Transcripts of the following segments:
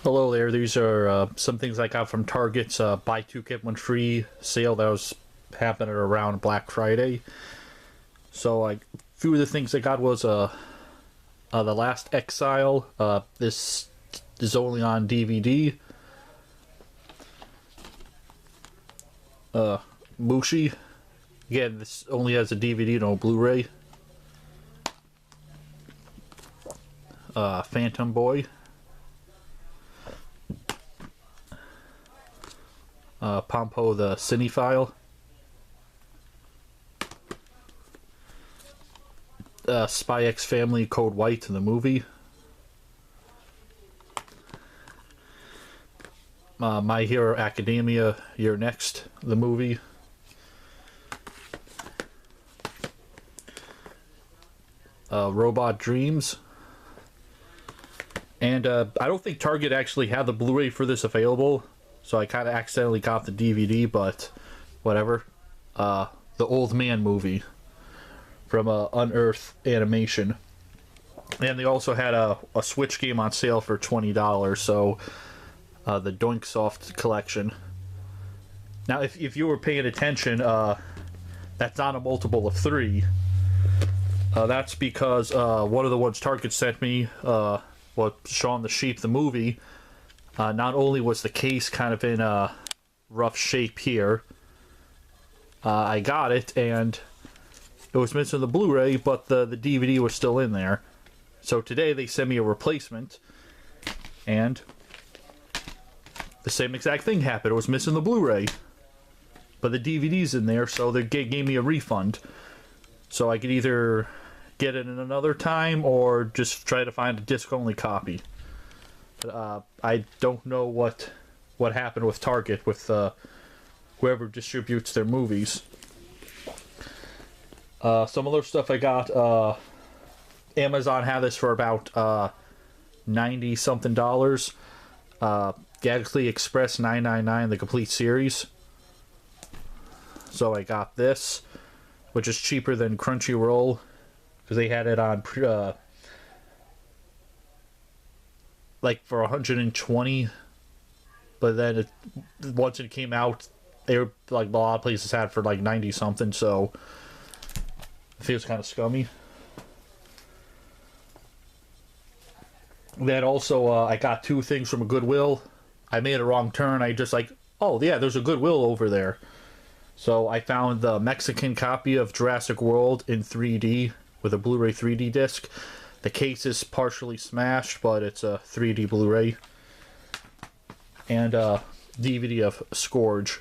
Hello there. These are some things I got from Target's buy two get one free sale that was happening around Black Friday. So, a few of the things I got was The Last Exile. This is only on DVD. Mushi. Again, this only has a DVD, no Blu-ray. Phantom Boy. Pompo the Cinephile. Spy X Family Code White, the movie. My Hero Academia Year Next, the movie. Robot Dreams. And I don't think Target actually had the Blu-ray for this available, so I kind of accidentally got the DVD, but whatever. The Old Man movie from Unearth Animation. And they also had a Switch game on sale for $20, so the Doinksoft collection. Now, if you were paying attention, that's not a multiple of 3. That's because one of the ones Target sent me, Shaun the Sheep, the movie, not only was the case kind of in rough shape here, I got it, and it was missing the Blu-ray, but the DVD was still in there. So today they sent me a replacement, and the same exact thing happened. It was missing the Blu-ray, but the DVD's in there, so they gave me a refund. So I could either get it in another time or just try to find a disc-only copy. I don't know what happened with Target, with whoever distributes their movies. Some other stuff I got, Amazon had this for about $90-something. Galaxy Express 999, the complete series. So I got this, which is cheaper than Crunchyroll, because they had it on like for 120, but then once it came out, they were like a lot of places had for like 90 something, so it feels kind of scummy. Then also I got 2 things from a Goodwill. I made a wrong turn. I just like, oh yeah, there's a Goodwill over there. So I found the Mexican copy of Jurassic World in 3D with a Blu-ray 3D disc. The case is partially smashed, but it's a 3D Blu-ray. And a DVD of Scourge.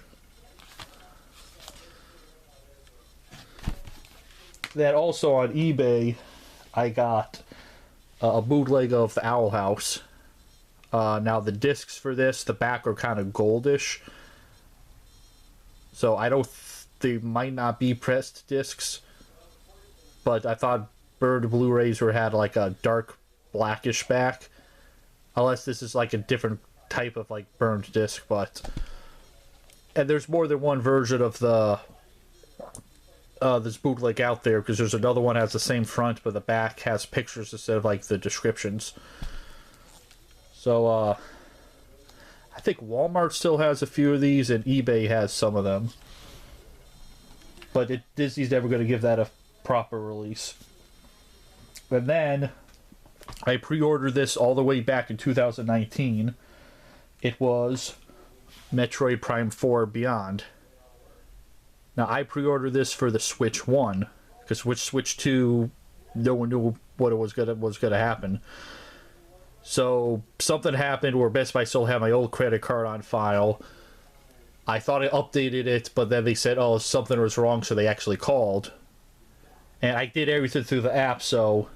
Then also on eBay, I got a bootleg of The Owl House. Now the discs for this, the back are kind of goldish. So I don't, they might not be pressed discs, but I thought burned Blu-rays had like a dark blackish back, unless this is like a different type of like burned disc. But and there's more than one version of the this bootleg out there, because there's another one that has the same front, but the back has pictures instead of like the descriptions. So I think Walmart still has a few of these, and eBay has some of them. But Disney's never going to give that a proper release. And then I pre-ordered this all the way back in 2019. It was Metroid Prime 4 Beyond. Now I pre-ordered this for the Switch 1, because with Switch 2, no one knew what it was gonna happen. So something happened where Best Buy still had my old credit card on file. I thought I updated it, but then they said, oh, something was wrong, so they actually called. And I did everything through the app, so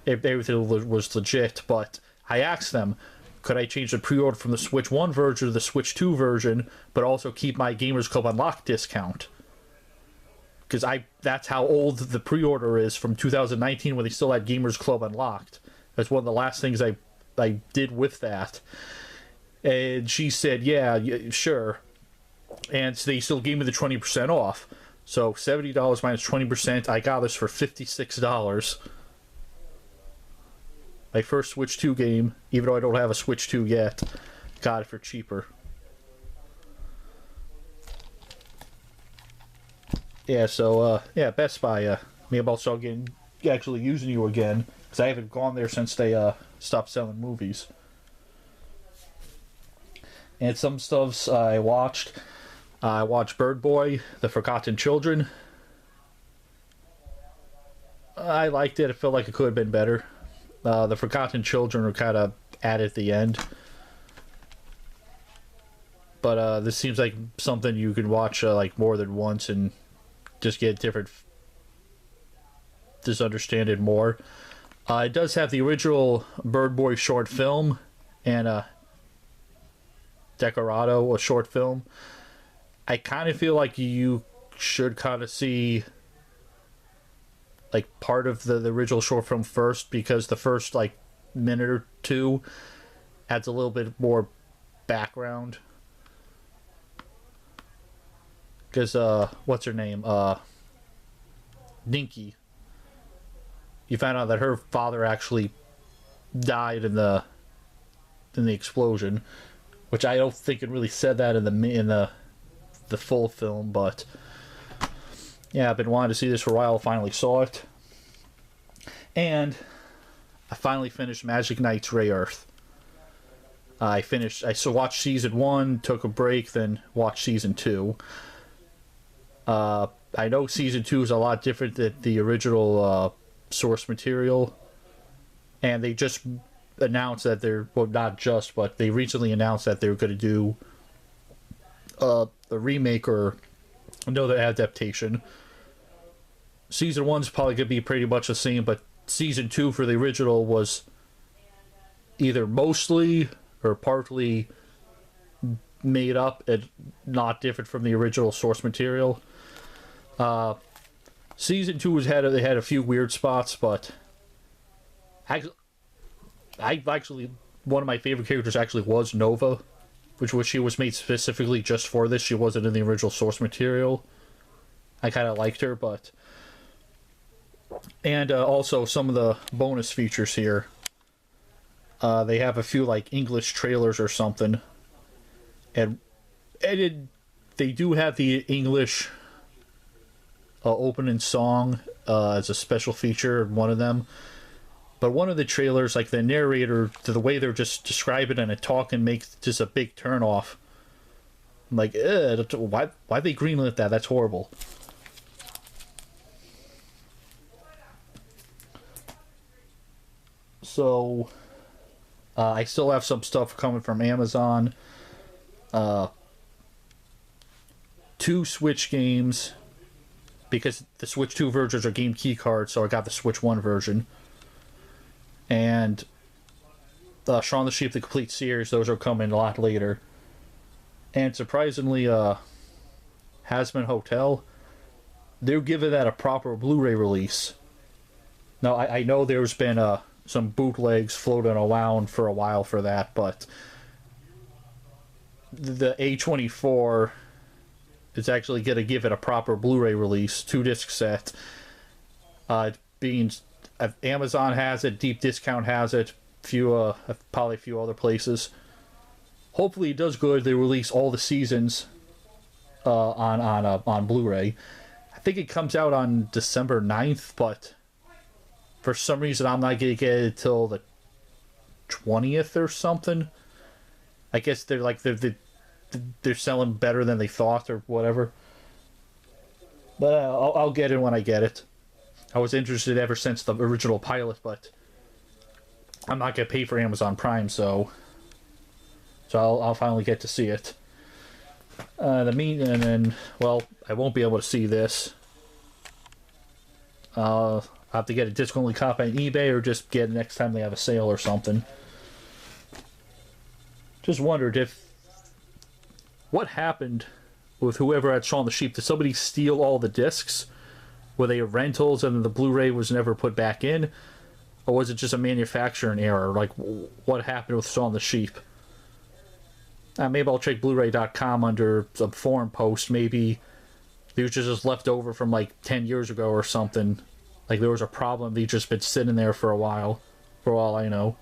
everything was legit. But I asked them, could I change the pre-order from the Switch 1 version to the Switch 2 version, but also keep my Gamers Club Unlocked discount? Because that's how old the pre-order is, from 2019, when they still had Gamers Club Unlocked. That's one of the last things I did with that. And she said, yeah, sure. And so they still gave me the 20% off. So $70 minus 20%, I got this for $56. My first Switch 2 game, even though I don't have a Switch 2 yet, got it for cheaper. Yeah, so, yeah, Best Buy, maybe I'll start actually using you again, because I haven't gone there since they stopped selling movies. And some stuffs I watched. I watched Bird Boy, The Forgotten Children. I liked it. It felt like it could have been better. The Forgotten Children were kind of added at the end. But this seems like something you can watch like more than once and just get different, just understand it more. It does have the original Bird Boy short film and Decorado, a short film. I kind of feel like you should kind of see like part of the original short film first, because the first like minute or two adds a little bit more background. Because what's her name? Dinky. You find out that her father actually died in the explosion, which I don't think it really said that in the full film, but yeah, I've been wanting to see this for a while. Finally saw it, and I finally finished Magic Knight's Ray Earth. I watched season 1, took a break, then watched season 2. I know season 2 is a lot different than the original source material, and they just announced that but they recently announced that they're going to do a remake or another adaptation. Season 1's probably going to be pretty much the same, but season 2 for the original was either mostly or partly made up and not different from the original source material. Season 2 they had a few weird spots, but I actually one of my favorite characters actually was Nova, she was made specifically just for this. She wasn't in the original source material. I kind of liked her, but and also some of the bonus features here. They have a few like English trailers or something, and they do have the English opening song as a special feature in one of them. But one of the trailers, like the narrator, the way they're just describing and talking makes just a big turn off. I'm like, why they greenlit that? That's horrible. So, I still have some stuff coming from Amazon. 2 Switch games, because the Switch 2 versions are game key cards, so I got the Switch 1 version. And Shaun the Sheep, the complete series, those are coming a lot later. And surprisingly, Hazbin Hotel, they're giving that a proper Blu-ray release. Now, I know there's been some bootlegs floating around for a while for that, but the A24 is actually going to give it a proper Blu-ray release, 2-disc set. Amazon has it, Deep Discount has it, probably a few other places. Hopefully it does good. They release all the seasons on Blu-ray. I think it comes out on December 9th, but for some reason I'm not going to get it till the 20th or something. I guess they're selling better than they thought or whatever. But I'll get it when I get it. I was interested ever since the original pilot, but I'm not going to pay for Amazon Prime, so I'll finally get to see it. And then, well, I won't be able to see this. I'll have to get a disc-only copy on eBay or just get it next time they have a sale or something. Just wondered what happened with whoever had Shaun the Sheep. Did somebody steal all the discs? Were they rentals and the Blu-ray was never put back in? Or was it just a manufacturing error? Like, what happened with Shaun the Sheep? Maybe I'll check Blu-ray.com under some forum post. Maybe they were just left over from like 10 years ago or something. Like there was a problem. They've just been sitting there for a while. for all I know.